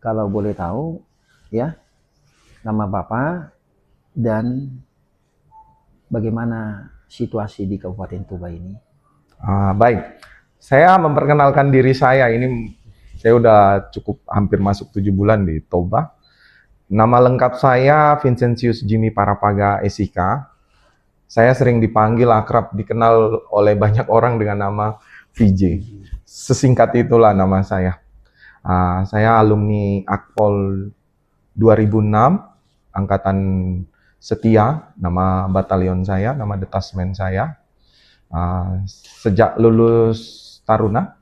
Kalau boleh tahu, ya, nama Bapak dan bagaimana situasi di Kabupaten Toba ini? Baik, saya memperkenalkan diri saya. Ini saya udah cukup hampir masuk 7 bulan di Toba. Nama lengkap saya Vincentius Jimmy Parapaga SIK. Saya sering dipanggil akrab, dikenal oleh banyak orang dengan nama VJ. Sesingkat itulah nama saya. Saya alumni Akpol 2006, Angkatan Setia, nama batalion saya, nama detasmen saya. Sejak lulus Taruna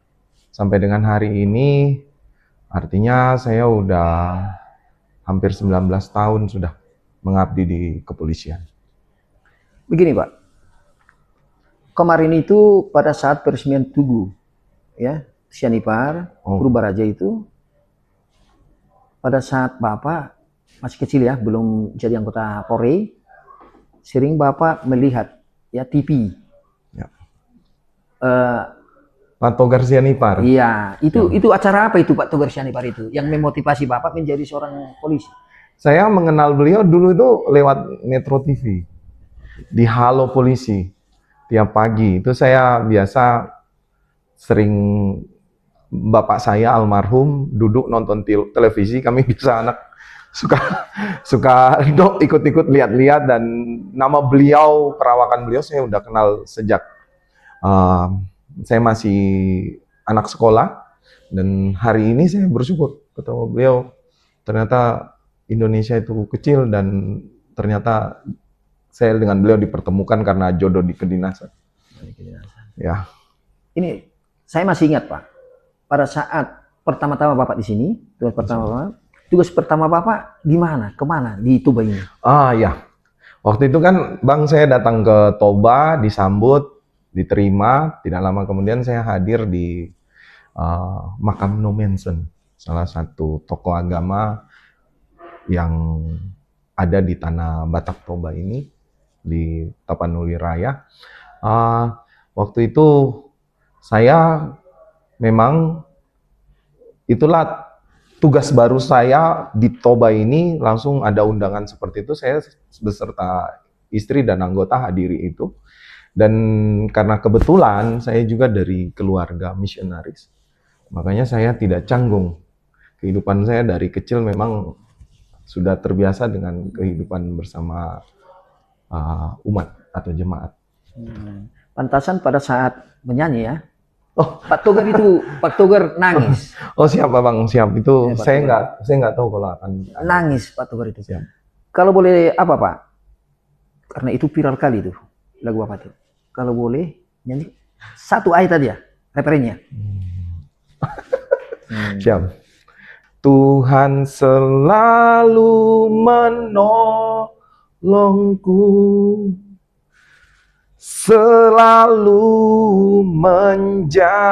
sampai dengan hari ini, artinya saya udah hampir 19 tahun sudah mengabdi di kepolisian. Begini Pak, kemarin itu pada saat peresmian Tugu, ya, Sianipar, Purubaraja itu, pada saat Bapak masih kecil ya, belum jadi anggota Polri, sering Bapak melihat ya TV. Ya. Pak Togar Sianipar. Iya, itu acara apa itu Pak Togar Sianipar itu yang memotivasi Bapak menjadi seorang polisi? Saya mengenal beliau dulu itu lewat Metro TV di Halo Polisi tiap pagi. Itu saya biasa sering bapak saya almarhum duduk nonton televisi, kami bisa anak suka ikut-ikut lihat-lihat, dan nama beliau, perawakan beliau saya udah kenal sejak saya masih anak sekolah, dan hari ini saya bersyukur ketemu beliau. Ternyata Indonesia itu kecil dan ternyata saya dengan beliau dipertemukan karena jodoh di kedinasan. Ya. Ini saya masih ingat Pak, pada saat pertama-tama Bapak di sini, tugas pertama Bapak di mana? Kemana di Toba ini? Ya, waktu itu kan Bang saya datang ke Toba, disambut, diterima. Tidak lama kemudian saya hadir di makam No Mention, salah satu tokoh agama yang ada di tanah Batak Toba ini, di Tapanuli Raya. Waktu itu saya memang itulah tugas baru saya di Toba ini, langsung ada undangan seperti itu, saya beserta istri dan anggota hadiri itu. Dan karena kebetulan saya juga dari keluarga misionaris, makanya saya tidak canggung. Kehidupan saya dari kecil memang sudah terbiasa dengan kehidupan bersama umat atau jemaat. Pantasan pada saat menyanyi ya, Pak Togar itu, Pak Togar nangis. Siap Bang, siap. Itu ya, saya nggak tahu kalau akan nangis Pak Togar itu. Siap. Kalau boleh apa Pak? Karena itu viral kali itu lagu apa itu. Kalau boleh nyanyi satu ayat aja referennya. Siap. Tuhan selalu menolongku, selalu menjagaku,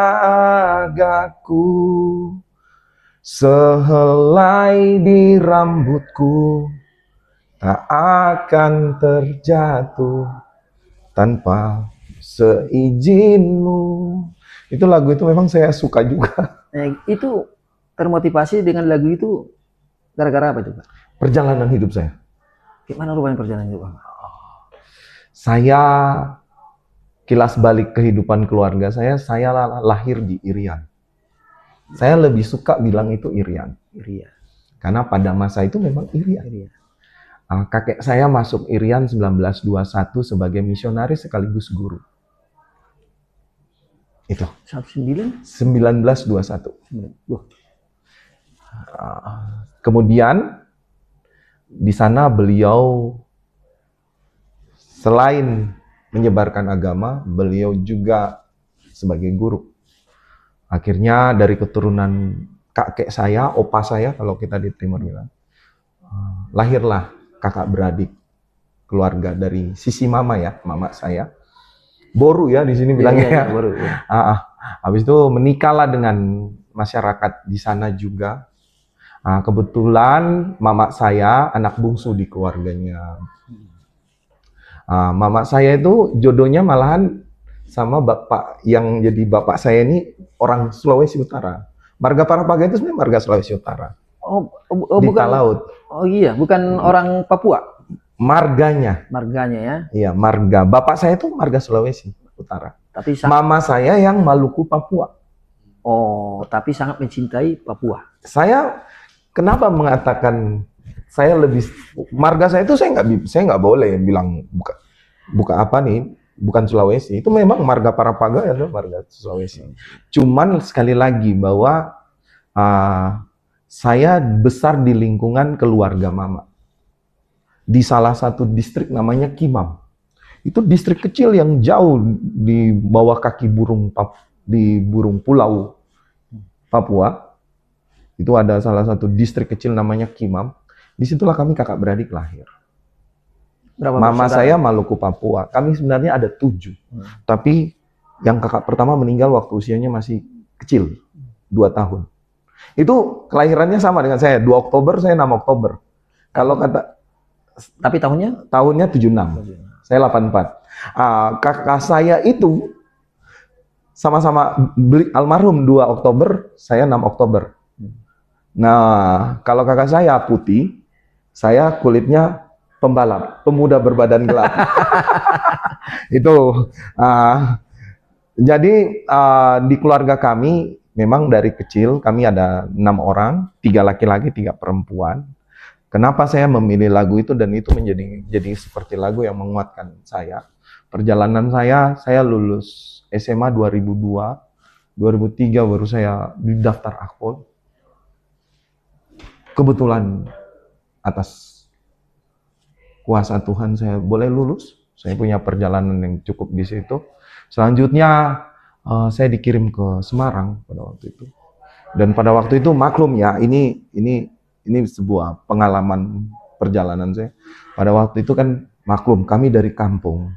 sehelai di rambutku tak akan terjatuh tanpa seizinmu. Itu lagu itu memang saya suka juga. Itu termotivasi dengan lagu itu gara-gara apa itu Pak? Perjalanan hidup saya. Gimana rupanya perjalanan hidup Pak? Saya kilas balik kehidupan keluarga saya lahir di Irian. Saya lebih suka bilang itu Irian. Karena pada masa itu memang Irian. Kakek saya masuk Irian 1921 sebagai misionaris sekaligus guru. Itu. 1921. Kemudian di sana beliau selain menyebarkan agama, beliau juga sebagai guru. Akhirnya dari keturunan kakek saya, opa saya kalau kita di Timur bilang, lahirlah kakak beradik keluarga dari sisi mama ya, mama saya. Boru ya di sini bilangnya. Boru. Habis itu menikahlah dengan masyarakat di sana juga. Kebetulan mama saya anak bungsu di keluarganya. Mama saya itu jodohnya malahan sama bapak yang jadi bapak saya ini orang Sulawesi Utara. Marga Parapaga itu sebenarnya marga Sulawesi Utara. di bukan. Talaut. Oh iya, bukan orang Papua. Marganya. Marganya ya. Iya, marga. Bapak saya itu marga Sulawesi Utara. Tapi Mama saya yang Maluku Papua. tapi sangat mencintai Papua. Saya kenapa mengatakan saya lebih marga saya itu saya nggak boleh bilang buka apa nih, bukan Sulawesi. Itu memang marga Parapaga ya, marga Sulawesi. Cuman sekali lagi bahwa saya besar di lingkungan keluarga mama. Di salah satu distrik namanya Kimam. Itu distrik kecil yang jauh di bawah kaki di burung pulau Papua. Itu ada salah satu distrik kecil namanya Kimam. Disitulah kami kakak beradik lahir. Berapa Mama bersaudara? saya Maluku Papua. Kami sebenarnya ada 7. Tapi yang kakak pertama meninggal waktu usianya masih kecil. 2 tahun. Itu kelahirannya sama dengan saya. 2 Oktober, saya 6 Oktober. Kalau kata... Tapi tahunnya? Tahunnya 76. Saya 84. Kakak saya itu sama-sama almarhum 2 Oktober, saya 6 Oktober. Nah, kalau kakak saya putih, saya kulitnya pembalap, pemuda berbadan gelap. Itu. Jadi di keluarga kami memang dari kecil kami ada 6 orang, 3 laki-laki, 3 perempuan. Kenapa saya memilih lagu itu dan itu jadi seperti lagu yang menguatkan saya. Perjalanan saya lulus SMA 2002, 2003 baru saya daftar Akpol. Kebetulan atas kuasa Tuhan saya boleh lulus. Saya punya perjalanan yang cukup di situ. Selanjutnya saya dikirim ke Semarang pada waktu itu. Dan pada waktu itu maklum ya, ini sebuah pengalaman perjalanan saya. Pada waktu itu kan maklum, kami dari kampung,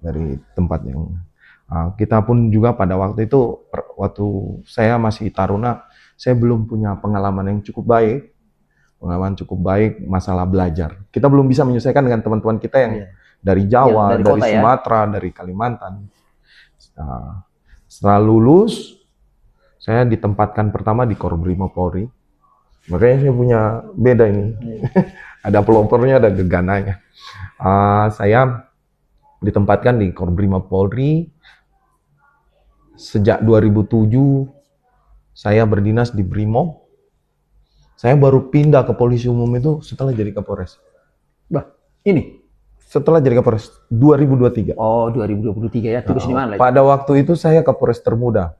dari tempat yang kita pun juga pada waktu itu, waktu saya masih taruna, saya belum punya pengalaman yang cukup baik, masalah belajar. Kita belum bisa menyelesaikan dengan teman-teman kita yang dari Jawa, dari Sumatera, dari Kalimantan. Setelah lulus, saya ditempatkan pertama di Korbrimob Polri. Makanya saya punya beda ini. Ada pelopornya, ada gegananya. Saya ditempatkan di Korbrimob Polri. Sejak 2007, saya berdinas di Brimob. Saya baru pindah ke polisi umum itu setelah jadi Kapolres. Setelah jadi Kapolres, 2023. Oh, 2023 ya. Terus di mana lagi? Pada waktu itu saya Kapolres termuda.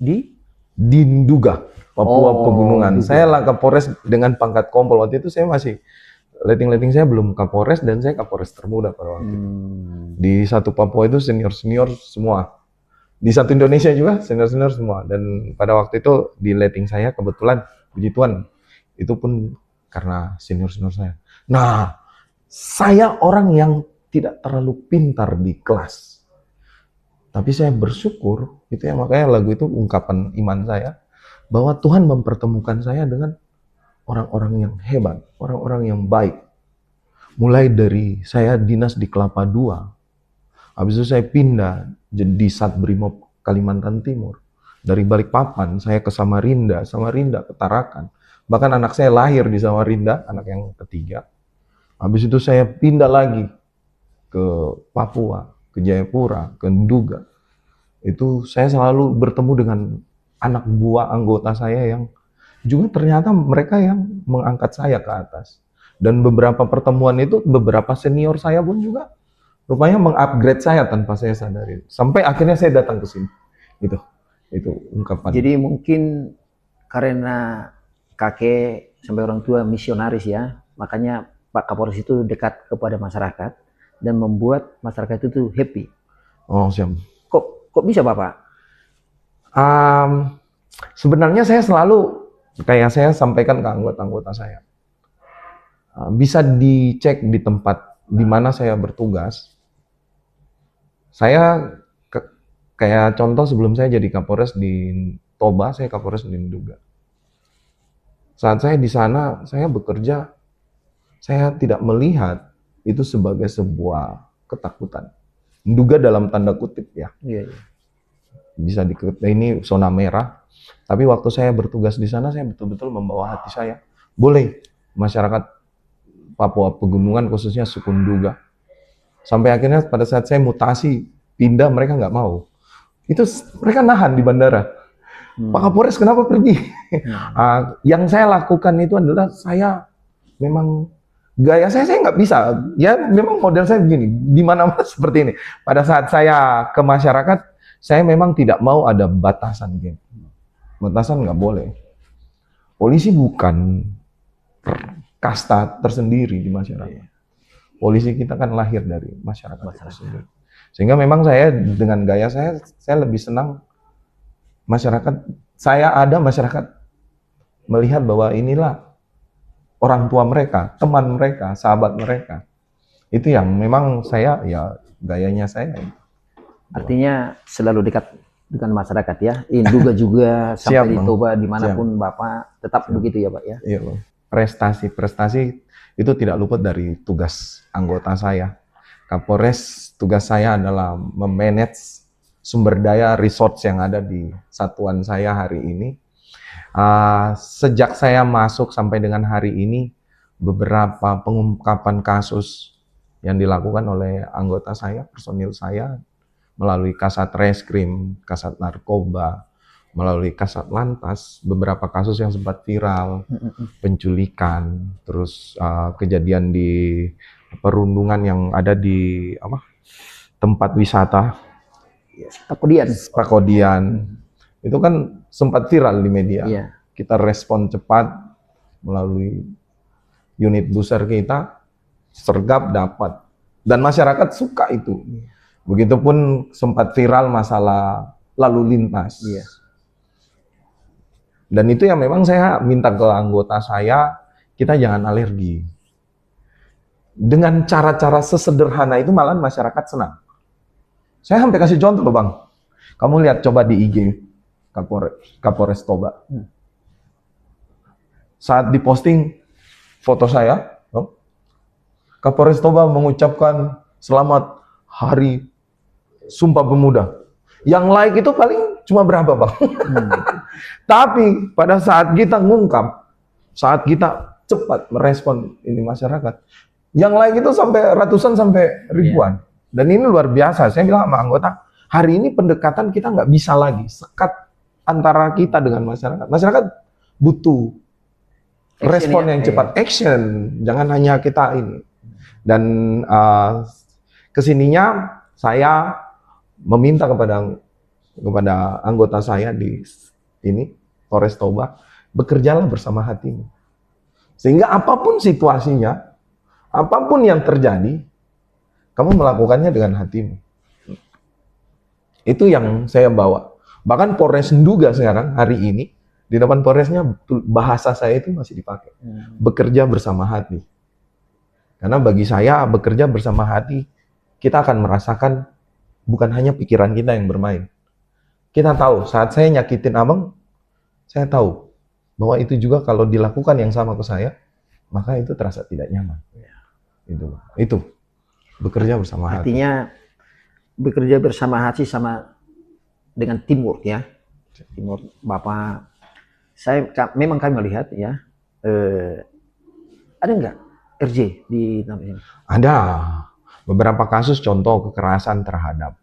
Di Nduga. Papua Pegunungan. Nduga. Saya lah Kapolres dengan pangkat kompol. Waktu itu saya masih letting saya belum Kapolres dan saya Kapolres termuda pada waktu itu. Di satu Papua itu senior semua. Di satu Indonesia juga senior semua. Dan pada waktu itu di letting saya kebetulan, puji Tuhan, itu pun karena senior saya. Nah, saya orang yang tidak terlalu pintar di kelas. Tapi saya bersyukur, itu ya makanya lagu itu ungkapan iman saya, bahwa Tuhan mempertemukan saya dengan orang-orang yang hebat, orang-orang yang baik. Mulai dari saya dinas di Kelapa II, habis itu saya pindah jadi Satbrimob Kalimantan Timur. Dari Balikpapan saya ke Samarinda ke Tarakan. Bahkan anak saya lahir di Samarinda, anak yang ketiga. Habis itu saya pindah lagi ke Papua, ke Jayapura, ke Nduga. Itu saya selalu bertemu dengan anak buah anggota saya yang juga ternyata mereka yang mengangkat saya ke atas. Dan beberapa pertemuan itu, beberapa senior saya pun juga rupanya mengupgrade saya tanpa saya sadari. Sampai akhirnya saya datang ke sini. Itu ungkapan. Jadi mungkin karena kakek sampai orang tua misionaris ya, makanya Pak Kapolres itu dekat kepada masyarakat dan membuat masyarakat itu happy. Oh, siap. Kok bisa Bapak? Sebenarnya saya selalu, kayak saya sampaikan ke anggota-anggota saya, bisa dicek di tempat di mana saya bertugas. Saya kayak contoh sebelum saya jadi Kapolres di Toba, saya Kapolres di Nduga. Saat saya di sana, saya bekerja, saya tidak melihat itu sebagai sebuah ketakutan. Nduga dalam tanda kutip ya. Iya. Bisa ini zona merah. Tapi waktu saya bertugas di sana, saya betul-betul membawa hati saya boleh masyarakat Papua Pegunungan khususnya suku Nduga. Sampai akhirnya pada saat saya mutasi pindah mereka nggak mau. Itu mereka nahan di bandara. Pak Kapolres kenapa pergi? Yang saya lakukan itu adalah saya memang gaya saya nggak bisa. Ya memang model saya begini. Di mana-mana seperti ini. Pada saat saya ke masyarakat, saya memang tidak mau ada batasan. Gitu. Batasan nggak boleh. Polisi bukan kasta tersendiri di masyarakat. Polisi kita kan lahir dari masyarakat tersendiri. Sehingga memang saya dengan gaya saya lebih senang masyarakat, masyarakat melihat bahwa inilah orang tua mereka, teman mereka, sahabat mereka. Itu yang memang saya, ya gayanya saya. Artinya selalu dekat dengan masyarakat ya. Induga juga sampai di Toba dimanapun Bapak tetap begitu ya Pak ya. Iya Bang. Prestasi itu tidak luput dari tugas anggota saya. Kapolres tugas saya adalah memanage sumber daya resource yang ada di satuan saya hari ini. Sejak saya masuk sampai dengan hari ini, beberapa pengungkapan kasus yang dilakukan oleh anggota saya, personil saya, melalui Kasat Reskrim, Kasat Narkoba, melalui Kasat Lantas, beberapa kasus yang sempat viral, penculikan, terus kejadian di perundungan yang ada di tempat wisata, Pakodian, itu kan sempat viral di media. Iya. Kita respon cepat melalui unit buser kita, sergap dapat, dan masyarakat suka itu. Begitupun sempat viral masalah lalu lintas. Iya. Dan itu yang memang saya minta ke anggota saya, kita jangan alergi. Dengan cara-cara sesederhana itu malah masyarakat senang. Saya sampai kasih contoh loh Bang. Kamu lihat coba di IG Kapolres Toba. Saat diposting foto saya, Kapolres Toba mengucapkan selamat Hari Sumpah Pemuda. Yang like itu paling cuma berapa Bang? Tapi pada saat kita ngungkap, saat kita cepat merespon ini masyarakat, yang like itu sampai ratusan sampai ribuan. Dan ini luar biasa. Saya bilang sama anggota, hari ini pendekatan kita nggak bisa lagi sekat antara kita dengan masyarakat. Masyarakat butuh respon yang cepat, action. Jangan hanya kita ini. Dan kesininya saya meminta kepada anggota saya di ini Polres Toba, bekerjalah bersama hatimu. Sehingga apapun situasinya, apapun yang terjadi, kamu melakukannya dengan hatimu. Itu yang saya bawa. Bahkan Polres Nduga sekarang, hari ini, di depan Polresnya, bahasa saya itu masih dipakai. Bekerja bersama hati. Karena bagi saya, bekerja bersama hati, kita akan merasakan bukan hanya pikiran kita yang bermain. Kita tahu, saat saya nyakitin abang, saya tahu bahwa itu juga kalau dilakukan yang sama ke saya, maka itu terasa tidak nyaman. Itu. Bekerja bersama hati. Artinya bekerja bersama hati sama dengan teamwork ya. Teamwork Bapak. Memang kami melihat ya. Ada nggak RJ di namanya? Ada. Beberapa kasus contoh kekerasan terhadap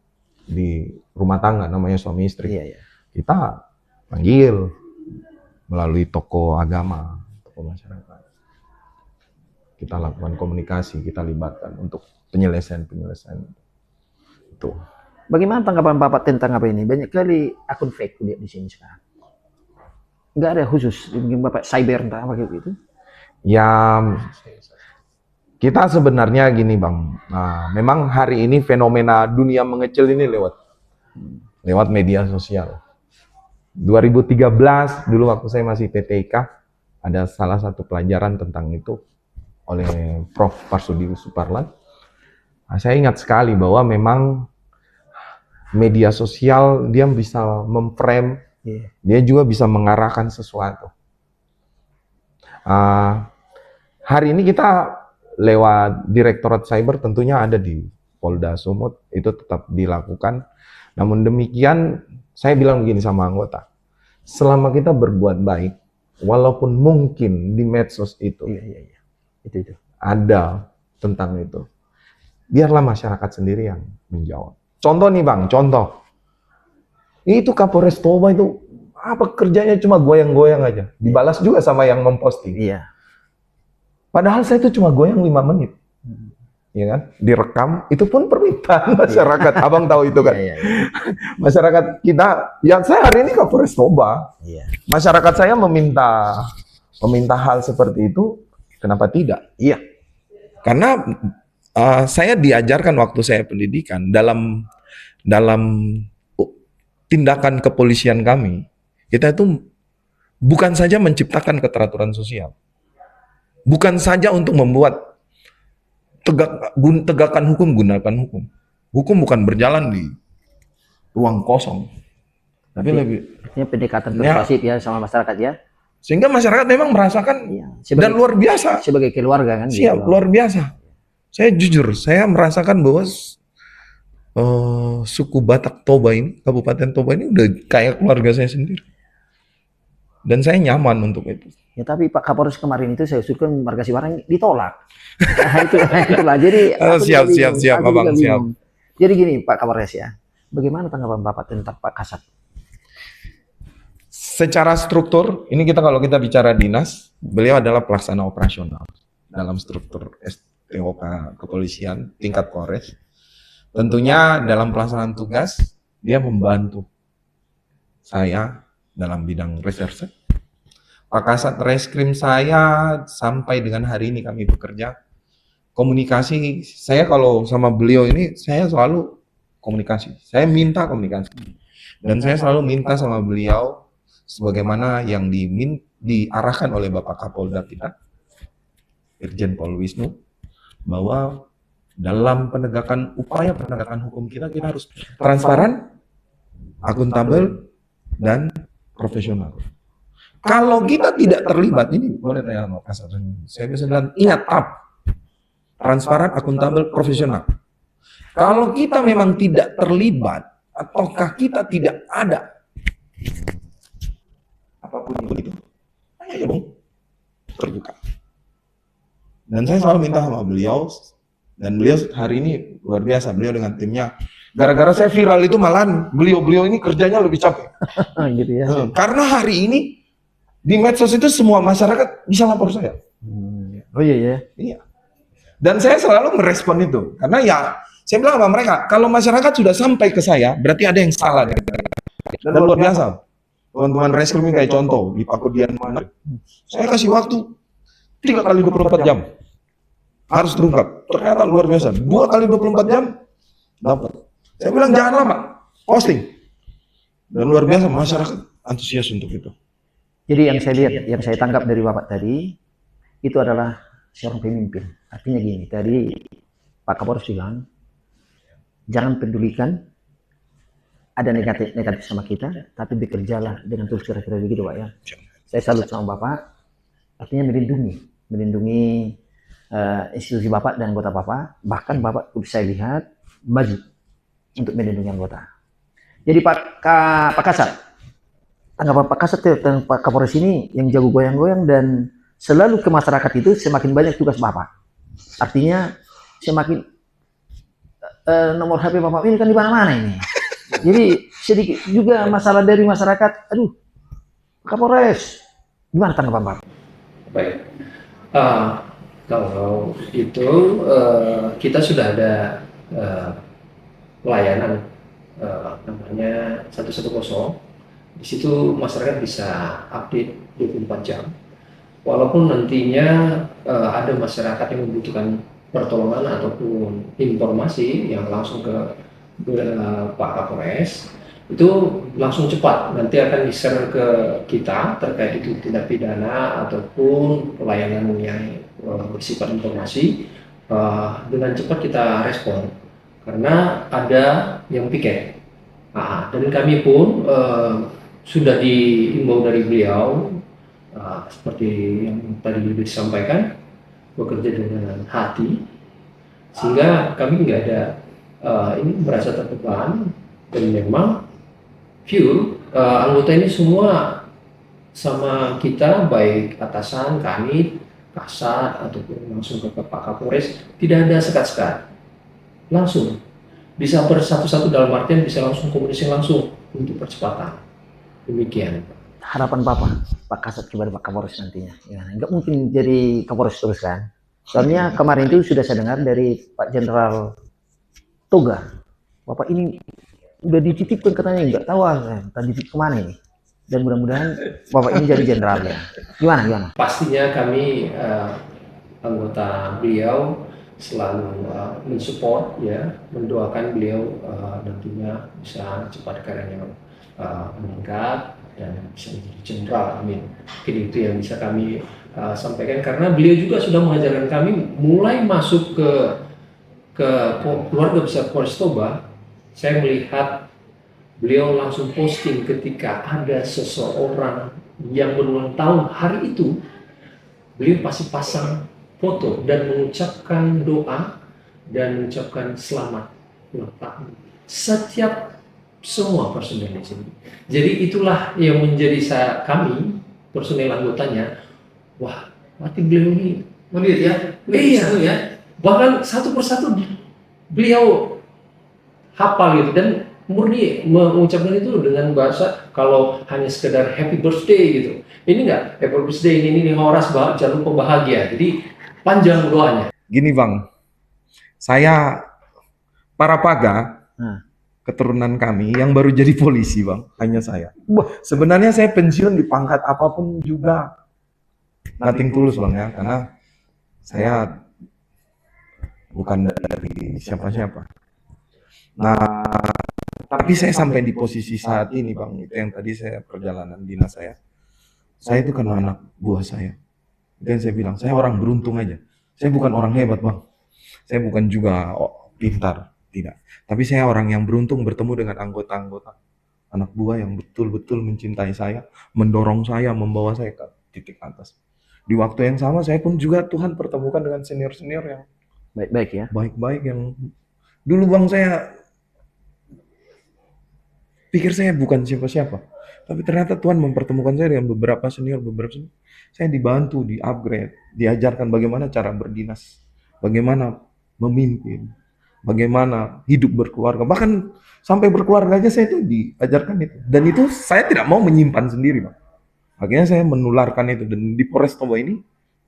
di rumah tangga namanya suami istri. Iya. Kita panggil melalui tokoh agama, tokoh masyarakat. Kita lakukan komunikasi, kita libatkan untuk penyelesaian itu. Bagaimana tanggapan Bapak tentang apa ini? Banyak kali akun fake lihat di sini sekarang. Nggak ada khusus, mungkin Bapak cyber entah apa gitu. Ya, kita sebenarnya gini Bang. Nah, memang hari ini fenomena dunia mengecil ini lewat media sosial. 2013 dulu waktu saya masih PTIK, ada salah satu pelajaran tentang itu oleh Prof. Parsudi Suparlan. Nah, saya ingat sekali bahwa memang media sosial dia bisa memframe, dia juga bisa mengarahkan sesuatu. Hari ini kita lewat Direktorat Cyber tentunya ada di Polda Sumut, itu tetap dilakukan. Namun demikian, saya bilang begini sama anggota, selama kita berbuat baik, walaupun mungkin di medsos itu Iya. Itu. ada tentang itu, biarlah masyarakat sendiri yang menjawab. Contoh nih Bang, contoh. Itu Kapolres Toba itu apa kerjanya cuma goyang-goyang aja. Dibalas juga sama yang memposting. Iya. Padahal saya itu cuma goyang 5 menit. Ya kan? Direkam, itu pun permintaan masyarakat. Abang tahu itu kan? Iya. Masyarakat kita, ya saya hari ini Kapolres Toba. Iya. Masyarakat saya meminta hal seperti itu, kenapa tidak? Iya. Karena saya diajarkan waktu saya pendidikan dalam tindakan kepolisian kami, kita itu bukan saja menciptakan keteraturan sosial, bukan saja untuk membuat tegakkan hukum, gunakan hukum. Hukum bukan berjalan di ruang kosong, tapi lebih Artinya pendekatan persuasif ya sama masyarakat ya. sehingga masyarakat memang merasakan Iya. dan luar biasa. Sebagai keluarga kan. Siap, gitu. luar biasa. Saya jujur, saya merasakan bahwa suku Batak Toba ini, Kabupaten Toba ini udah kayak keluarga saya sendiri. Dan saya nyaman untuk itu. Ya tapi Pak Kapolres kemarin itu saya usulkan Marga Siwarang ditolak. Nah, itulah. Jadi aku Siap, juga bingung. siap, Aku juga Abang, siap. bingung. Jadi gini Pak Kapolres ya, bagaimana tanggapan Bapak tentang Pak Kasat? Secara struktur, ini kalau kita bicara dinas, beliau adalah pelaksana operasional dalam struktur STOK kepolisian tingkat Polres. Tentunya dalam pelaksanaan tugas, dia membantu saya dalam bidang reserse. Pak Kasat Reskrim saya sampai dengan hari ini kami bekerja. Komunikasi, saya kalau sama beliau ini, saya selalu komunikasi. Saya minta komunikasi. Dan saya selalu minta sama beliau, sebagaimana yang diarahkan oleh Bapak Kapolda kita, Irjen Pol Wisnu, bahwa dalam upaya penegakan hukum kita harus transparan, akuntabel, dan profesional. Kalau kita tidak terlibat, ini boleh tanya sama Kasat, saya bisa bilang, ingat transparan, akuntabel, profesional. Kalau kita memang tidak terlibat, ataukah kita tidak ada, apapun itu, ayo dong, terbuka. Dan saya selalu minta sama beliau, dan beliau hari ini luar biasa, beliau dengan timnya. Gara-gara saya viral itu malahan beliau ini kerjanya lebih capek. Gitu ya. Karena hari ini di medsos itu semua masyarakat bisa lapor saya. Oh iya. Iya. Dan saya selalu merespon itu, karena ya saya bilang sama mereka, kalau masyarakat sudah sampai ke saya, berarti ada yang salah. Dan luar biasa. Teman-teman reskrim kayak contoh di Pakudian mana, saya kasih waktu 3 kali 24 jam harus terungkap. Ternyata luar biasa, 2 kali 24 jam dapat. Saya bilang jangan lama, posting. Dan luar biasa masyarakat antusias untuk itu. Jadi yang saya lihat, yang saya tangkap dari Bapak tadi, itu adalah seorang pemimpin. Artinya gini, tadi Pak Kapolres bilang, jangan pedulikan ada negatif sama kita, tapi bekerjalah dengan tulus, kira-kira begitu Pak ya. Saya salut sama Bapak, artinya melindungi institusi Bapak dan anggota Bapak, bahkan Bapak saya lihat maju untuk melindungi anggota. Jadi Pak Kasat, tanggapan Pak Kasat tentang Pak Kapolres ini yang jago goyang-goyang dan selalu ke masyarakat itu semakin banyak tugas Bapak. Artinya semakin nomor HP Bapak ini kan di mana-mana ini. Jadi sedikit juga masalah dari masyarakat. Aduh, Kapolres, gimana tanggapan Bapak? Baik, kalau itu kita sudah ada pelayanan namanya 110. Di situ masyarakat bisa update 24 jam. Walaupun nantinya ada masyarakat yang membutuhkan pertolongan ataupun informasi yang langsung ke Pak Kapolres, itu langsung cepat nanti akan di-share ke kita terkait itu tindak pidana ataupun pelayanan yang bersifat informasi, dengan cepat kita respon karena ada yang piket. Dan kami pun sudah diimbau dari beliau, seperti yang tadi disampaikan, bekerja dengan hati, sehingga kami nggak ada ini merasa tertekan, dan memang pure anggota ini semua sama kita, baik atasan, kanit, kasat, ataupun langsung ke Pak Kapolres, tidak ada sekat-sekat. Langsung. Bisa bersatu-satu dalam artian bisa langsung komunikasi langsung untuk percepatan. Demikian. Harapan Pak Kasat kepada Pak Kapolres nantinya. Ya, nggak mungkin jadi Kapolres terus kan? Soalnya kemarin itu sudah saya dengar dari Pak Jenderal Toga, Bapak ini udah dititipkan katanya, nggak tahu entah dititip kemana ini. Dan mudah-mudahan Bapak ini jadi jenderalnya. Gimana? Pastinya kami anggota beliau selalu mensupport, ya, mendoakan beliau nantinya bisa cepat karirnya meningkat dan bisa menjadi jenderal, amin. Mungkin itu yang bisa kami sampaikan, karena beliau juga sudah mengajarkan kami mulai masuk ke keluarga besar Polres Toba. Saya melihat beliau langsung posting ketika ada seseorang yang berulang tahun hari itu, beliau pasti pasang foto dan mengucapkan doa dan mengucapkan selamat ulang tahun setiap semua personel di sini. Jadi itulah yang menjadi kami personel anggotanya, wah, berarti beliau ini Melihat ya, iya, ya. bahkan satu persatu beliau hafal gitu, dan murni mengucapkan itu dengan bahasa, kalau hanya sekedar happy birthday gitu. Ini enggak, happy birthday ini horas, jangan lupa bahagia. Jadi panjang doanya. Gini Bang, saya para paga, keturunan kami yang baru jadi polisi Bang, hanya saya. Sebenarnya saya pensiun di pangkat apapun juga nothing tulus Bang ya, karena saya bukan dari siapa-siapa. Nah, tapi saya sampai di posisi saat ini Bang, itu yang tadi saya perjalanan dinas saya. Saya itu karena anak buah saya. Itu yang saya bilang, saya orang beruntung aja. Saya bukan orang hebat Bang. Saya bukan juga pintar, tidak. Tapi saya orang yang beruntung bertemu dengan anggota-anggota anak buah yang betul-betul mencintai saya, mendorong saya, membawa saya ke titik atas. Di waktu yang sama saya pun juga Tuhan pertemukan dengan senior-senior yang baik-baik ya. Baik-baik yang dulu Bang saya pikir saya bukan siapa-siapa. Tapi ternyata Tuhan mempertemukan saya dengan beberapa senior. Saya dibantu, di-upgrade, diajarkan bagaimana cara berdinas, bagaimana memimpin, bagaimana hidup berkeluarga. Bahkan sampai berkeluarga aja saya itu diajarkan itu. Dan itu saya tidak mau menyimpan sendiri, Bang. Akhirnya saya menularkan itu. Dan di Polres Toba ini,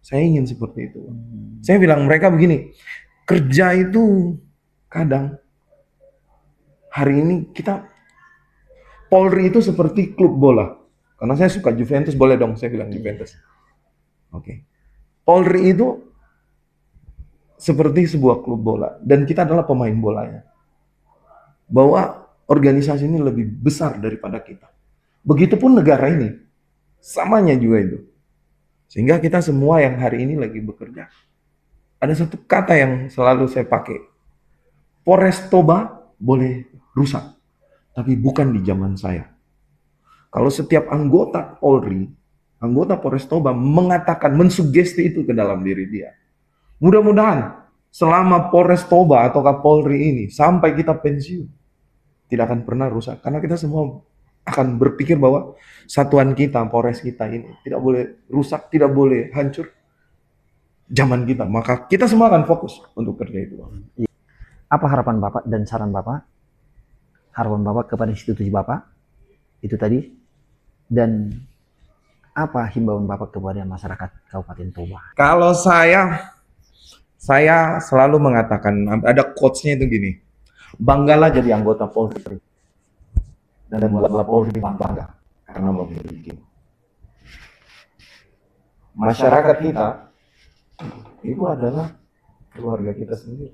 saya ingin seperti itu. Saya bilang mereka begini, kerja itu kadang, hari ini kita Polri itu seperti klub bola. Karena saya suka Juventus, boleh dong saya bilang Juventus. Oke. Polri itu seperti sebuah klub bola. Dan kita adalah pemain bolanya. Bahwa organisasi ini lebih besar daripada kita. Begitupun negara ini. Samanya juga itu. Sehingga kita semua yang hari ini lagi bekerja. Ada satu kata yang selalu saya pakai. Polres Toba boleh rusak. Tapi bukan di zaman saya. Kalau setiap anggota Polri, anggota Polres Toba mengatakan, mensugesti itu ke dalam diri dia. Mudah-mudahan selama Polres Toba atau Polri ini sampai kita pensiun, tidak akan pernah rusak. Karena kita semua akan berpikir bahwa satuan kita, Polres kita ini tidak boleh rusak, tidak boleh hancur. Zaman kita, maka kita semua akan fokus untuk kerja itu. Apa harapan Bapak dan saran Bapak? Harapan Bapak kepada institusi Bapak itu tadi, dan apa himbauan Bapak kepada masyarakat Kabupaten Toba? Kalau saya selalu mengatakan, ada quotes-nya itu gini, banggalah jadi anggota Polri dan buatlah Polri bangga karena memiliki masyarakat kita itu adalah keluarga kita sendiri.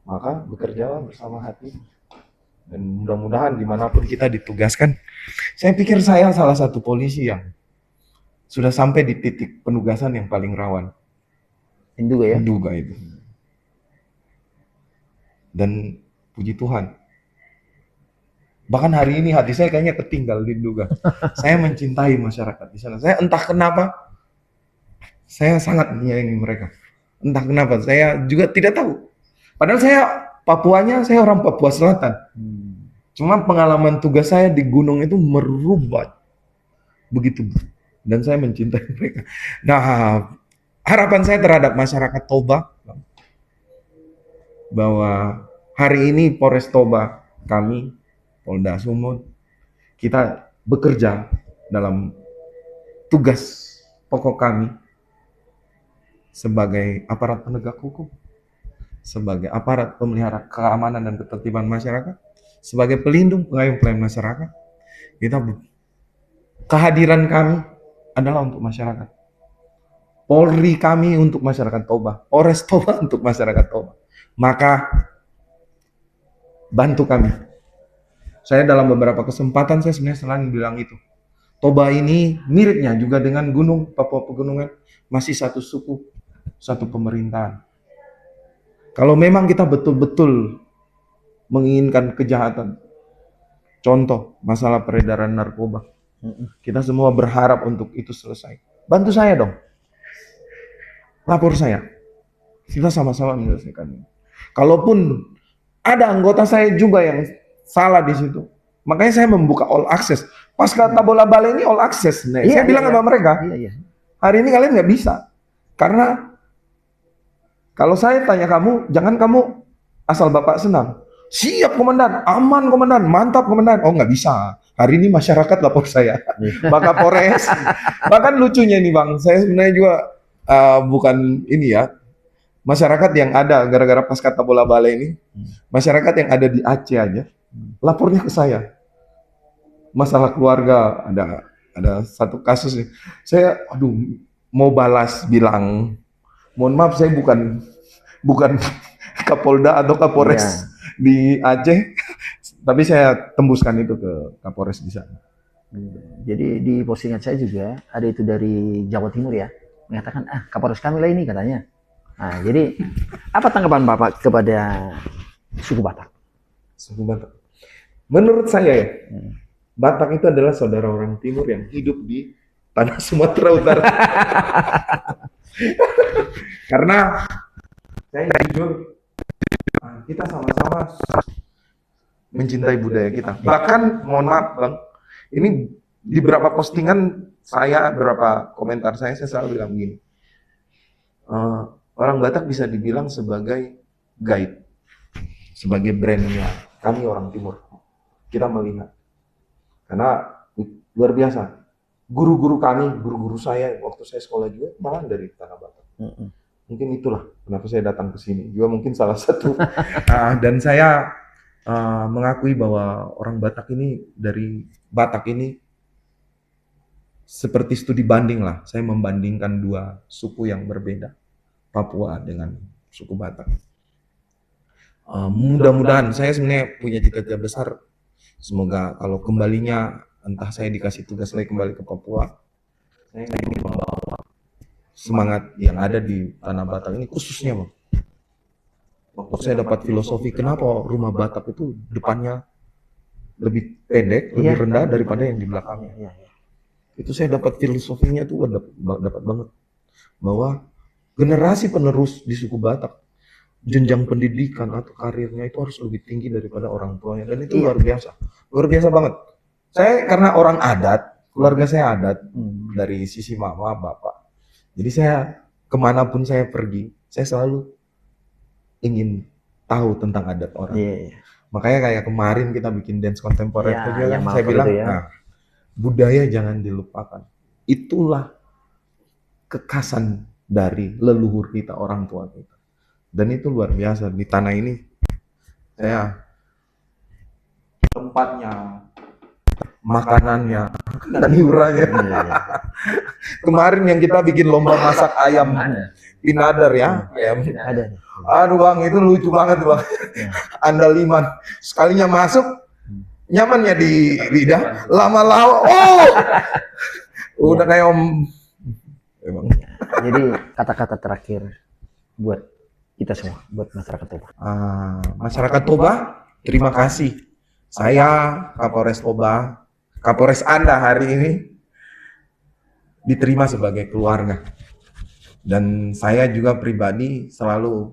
Maka bekerjalah bersama hati. Dan mudah-mudahan dimanapun kita ditugaskan, saya pikir saya salah satu polisi yang sudah sampai di titik penugasan yang paling rawan. Induga ya? Induga itu. Dan puji Tuhan, bahkan hari ini hati saya kayaknya ketinggal di Induga. Saya mencintai masyarakat di sana. Saya entah kenapa, saya sangat menyayangi mereka. Entah kenapa, saya juga tidak tahu. Padahal saya orang Papua Selatan. Cuma pengalaman tugas saya di gunung itu merubah begitu, dan saya mencintai mereka. Nah, harapan saya terhadap masyarakat Toba bahwa hari ini Polres Toba, kami Polda Sumut, kita bekerja dalam tugas pokok kami sebagai aparat penegak hukum, sebagai aparat pemelihara keamanan dan ketertiban masyarakat, sebagai pelindung pengayom masyarakat. Kehadiran kami adalah untuk masyarakat. Polri kami untuk masyarakat Toba, Polres Toba untuk masyarakat Toba. Maka bantu kami. Saya dalam beberapa kesempatan saya sebenarnya selalu bilang itu. Toba ini miripnya juga dengan gunung Papua Pegunungan, masih satu suku, satu pemerintahan. Kalau memang kita betul-betul menginginkan kejahatan, contoh masalah peredaran narkoba, kita semua berharap untuk itu selesai. Bantu saya dong, lapor saya, kita sama-sama menyelesaikan. Kalaupun ada anggota saya juga yang salah di situ, makanya saya membuka all access. Pas kata bola balik ini all access, saya bilang sama mereka, hari ini kalian nggak bisa, karena kalau saya tanya kamu, jangan kamu asal Bapak senang. Siap komandan, aman komandan, mantap komandan. Oh nggak bisa, hari ini masyarakat lapor saya. Maka Polres, bahkan lucunya nih Bang, saya sebenarnya juga bukan ini ya, masyarakat yang ada gara-gara pas kata bola bale ini, masyarakat yang ada di Aceh aja, lapornya ke saya. Masalah keluarga, ada satu kasus nih, saya mau balas bilang, mohon maaf saya bukan Kapolda atau Kapolres di Aceh, tapi saya tembuskan itu ke Kapolres di sana. Jadi di postingan saya juga ada itu dari Jawa Timur ya, mengatakan Kapolres kami lah ini katanya. Nah, jadi apa tanggapan Bapak kepada suku Batak? Suku Batak. Menurut saya ya, Batak itu adalah saudara orang timur yang hidup di tanah Sumatera Utara. Karena saya jujur, kita sama-sama mencintai budaya kita. Bahkan, mohon maaf Bang, ini di beberapa postingan saya, beberapa komentar saya selalu bilang begini, orang Batak bisa dibilang sebagai guide, sebagai brandnya kami orang Timur. Kita melihat, karena luar biasa, guru-guru kami, guru-guru saya waktu saya sekolah juga malah dari tanah Batak. Mungkin itulah kenapa saya datang ke sini. Juga mungkin salah satu. Dan saya mengakui bahwa orang Batak ini, dari Batak ini seperti studi banding lah. Saya membandingkan dua suku yang berbeda, Papua dengan suku Batak. Mudah-mudahan saya sebenarnya punya cita-cita besar. Semoga kalau kembalinya, entah saya dikasih tugas lagi kembali ke Papua, saya ingin membawa semangat yang ada di tanah Batak ini, khususnya Bang. Waktu saya dapat filosofi kenapa rumah Batak itu depannya lebih pendek, lebih rendah daripada yang di belakangnya. Itu saya dapat filosofinya tuh dapat banget. Bahwa generasi penerus di suku Batak, jenjang pendidikan atau karirnya itu harus lebih tinggi daripada orang tuanya. Dan itu luar biasa. Luar biasa banget. Saya karena orang adat, keluarga saya adat, dari sisi mama, bapak. Jadi saya kemanapun saya pergi, saya selalu ingin tahu tentang adat orang. Makanya kayak kemarin kita bikin dance kontemporer itu juga, saya bilang, budaya jangan dilupakan. Itulah kekhasan dari leluhur kita, orang tua kita. Dan itu luar biasa di tanah ini. Saya tempatnya, makanannya, dan hiburannya. Kemarin yang kita bikin lomba masak ayam pinadar ya, ayam. Aduh Bang, itu lucu banget Bang. Andaliman, sekalinya masuk, nyamannya di lidah, lama-lama, udah kayak om. Jadi kata-kata terakhir buat kita semua, buat masyarakat Toba. Masyarakat Toba, terima kasih. Saya Kapolres Toba, Kapolres Anda hari ini diterima sebagai keluarga. Dan saya juga pribadi selalu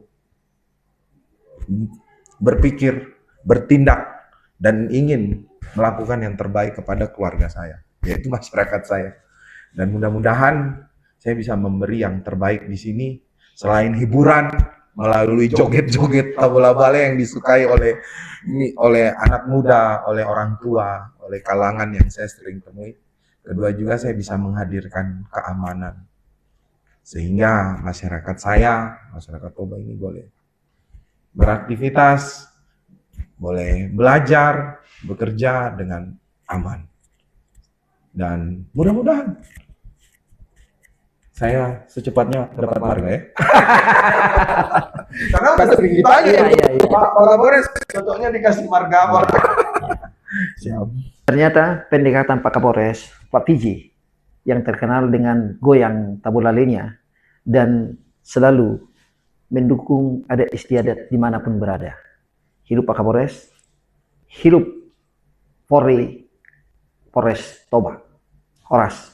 berpikir, bertindak, dan ingin melakukan yang terbaik kepada keluarga saya. yaitu masyarakat saya. Dan mudah-mudahan saya bisa memberi yang terbaik di sini, selain hiburan melalui joget-joget tabola bale yang disukai oleh anak muda, oleh orang tua, oleh kalangan yang saya sering temui. Kedua juga saya bisa menghadirkan keamanan. Sehingga masyarakat saya, masyarakat Toba ini boleh beraktivitas, boleh belajar, bekerja dengan aman. Dan mudah-mudahan saya secepatnya dapat marga ya. Karena udah sering ditanya, Iya. Pak Kapolres cocoknya dikasih marga apa? Siap. Ternyata pendekatan Pak Kapolres, Pak PJ, yang terkenal dengan goyang tabola lainnya dan selalu mendukung adat istiadat dimanapun berada. Hidup Pak Kapolres, hidup Polri, Polres Toba, Horas.